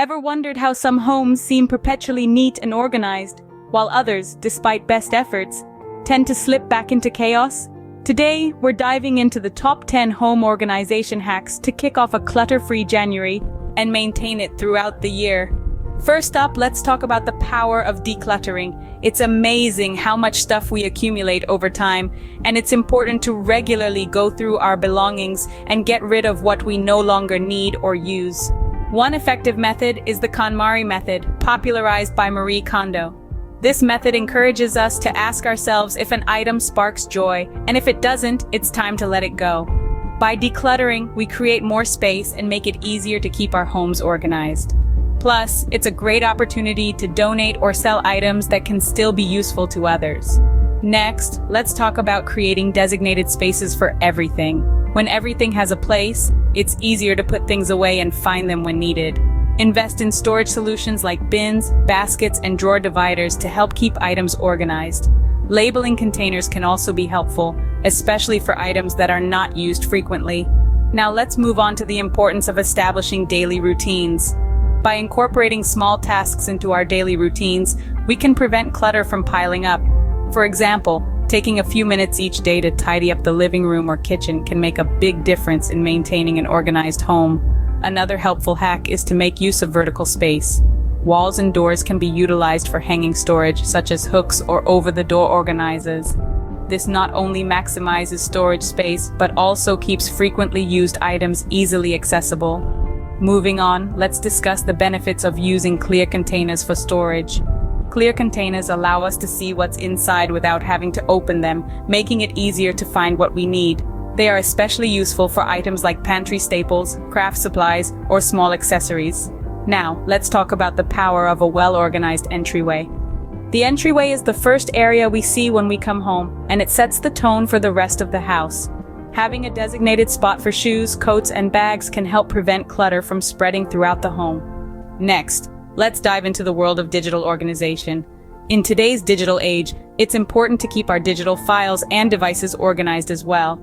Ever wondered how some homes seem perpetually neat and organized, while others, despite best efforts, tend to slip back into chaos? Today, we're diving into the top 10 home organization hacks to kick off a clutter-free January and maintain it throughout the year. First up, let's talk about the power of decluttering. It's amazing how much stuff we accumulate over time, and it's important to regularly go through our belongings and get rid of what we no longer need or use. One effective method is the KonMari method, popularized by Marie Kondo. This method encourages us to ask ourselves if an item sparks joy, and if it doesn't, it's time to let it go. By decluttering, we create more space and make it easier to keep our homes organized. Plus, it's a great opportunity to donate or sell items that can still be useful to others. Next, let's talk about creating designated spaces for everything. When everything has a place, it's easier to put things away and find them when needed. Invest in storage solutions like bins, baskets, and drawer dividers to help keep items organized. Labeling containers can also be helpful, especially for items that are not used frequently. Now let's move on to the importance of establishing daily routines. By incorporating small tasks into our daily routines, we can prevent clutter from piling up. For example, taking a few minutes each day to tidy up the living room or kitchen can make a big difference in maintaining an organized home. Another helpful hack is to make use of vertical space. Walls and doors can be utilized for hanging storage, such as hooks or over-the-door organizers. This not only maximizes storage space, but also keeps frequently used items easily accessible. Moving on, let's discuss the benefits of using clear containers for storage. Clear containers allow us to see what's inside without having to open them, making it easier to find what we need. They are especially useful for items like pantry staples, craft supplies, or small accessories. Now, let's talk about the power of a well-organized entryway. The entryway is the first area we see when we come home, and it sets the tone for the rest of the house. Having a designated spot for shoes, coats, and bags can help prevent clutter from spreading throughout the home. Next, let's dive into the world of digital organization. In today's digital age, it's important to keep our digital files and devices organized as well.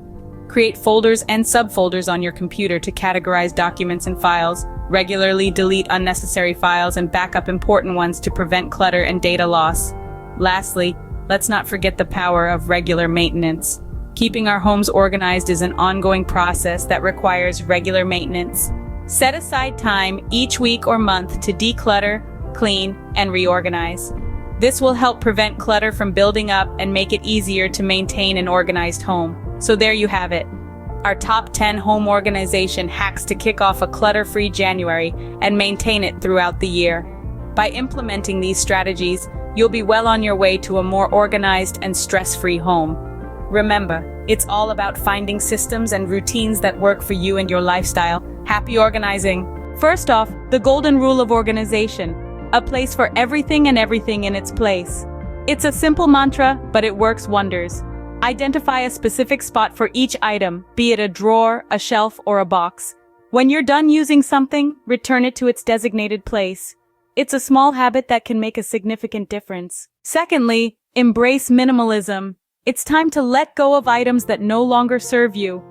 Create folders and subfolders on your computer to categorize documents and files. Regularly delete unnecessary files and back up important ones to prevent clutter and data loss. Lastly, let's not forget the power of regular maintenance. Keeping our homes organized is an ongoing process that requires regular maintenance. Set aside time each week or month to declutter, clean, and reorganize. This will help prevent clutter from building up and make it easier to maintain an organized home. So there you have it. Our top 10 home organization hacks to kick off a clutter-free January and maintain it throughout the year. By implementing these strategies, you'll be well on your way to a more organized and stress-free home. Remember, it's all about finding systems and routines that work for you and your lifestyle. Happy organizing! First off, the golden rule of organization. A place for everything and everything in its place. It's a simple mantra, but it works wonders. Identify a specific spot for each item, be it a drawer, a shelf, or a box. When you're done using something, return it to its designated place. It's a small habit that can make a significant difference. Secondly, embrace minimalism. It's time to let go of items that no longer serve you.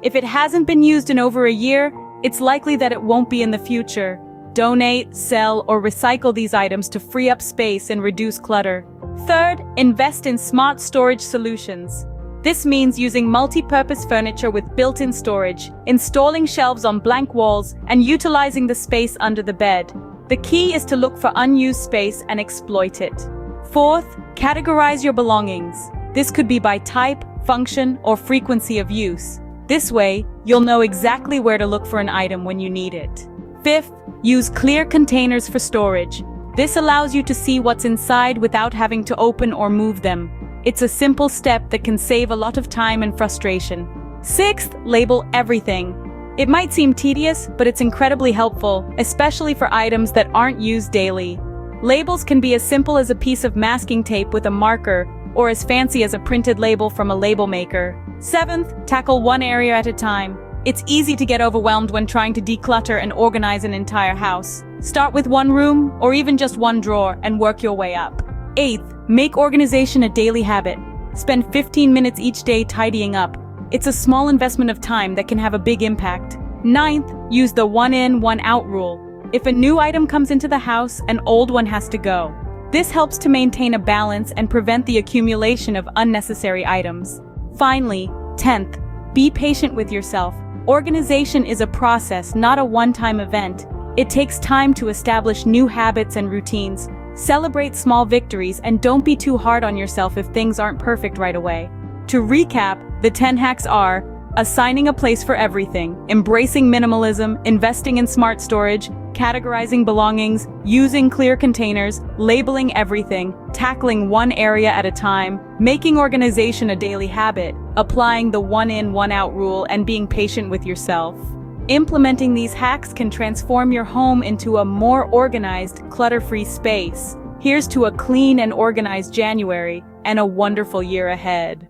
If it hasn't been used in over a year, it's likely that it won't be in the future. Donate, sell, or recycle these items to free up space and reduce clutter. Third, invest in smart storage solutions. This means using multi-purpose furniture with built-in storage, installing shelves on blank walls, and utilizing the space under the bed. The key is to look for unused space and exploit it. Fourth, categorize your belongings. This could be by type, function, or frequency of use. This way, you'll know exactly where to look for an item when you need it. Fifth, use clear containers for storage. This allows you to see what's inside without having to open or move them. It's a simple step that can save a lot of time and frustration. Sixth, label everything. It might seem tedious, but it's incredibly helpful, especially for items that aren't used daily. Labels can be as simple as a piece of masking tape with a marker, or as fancy as a printed label from a label maker. Seventh, tackle one area at a time. It's easy to get overwhelmed when trying to declutter and organize an entire house. Start with one room, or even just one drawer, and work your way up. Eighth, make organization a daily habit. Spend 15 minutes each day tidying up. It's a small investment of time that can have a big impact. Ninth, use the one in, one out rule. If a new item comes into the house, an old one has to go. This helps to maintain a balance and prevent the accumulation of unnecessary items. Finally, 10th, be patient with yourself. Organization is a process, not a one-time event. It takes time to establish new habits and routines. Celebrate small victories and don't be too hard on yourself if things aren't perfect right away. To recap, the 10 hacks are: assigning a place for everything, embracing minimalism, investing in smart storage, categorizing belongings, using clear containers, labeling everything, tackling one area at a time, making organization a daily habit, applying the one in, one out rule, and being patient with yourself. Implementing these hacks can transform your home into a more organized, clutter-free space. Here's to a clean and organized January and a wonderful year ahead.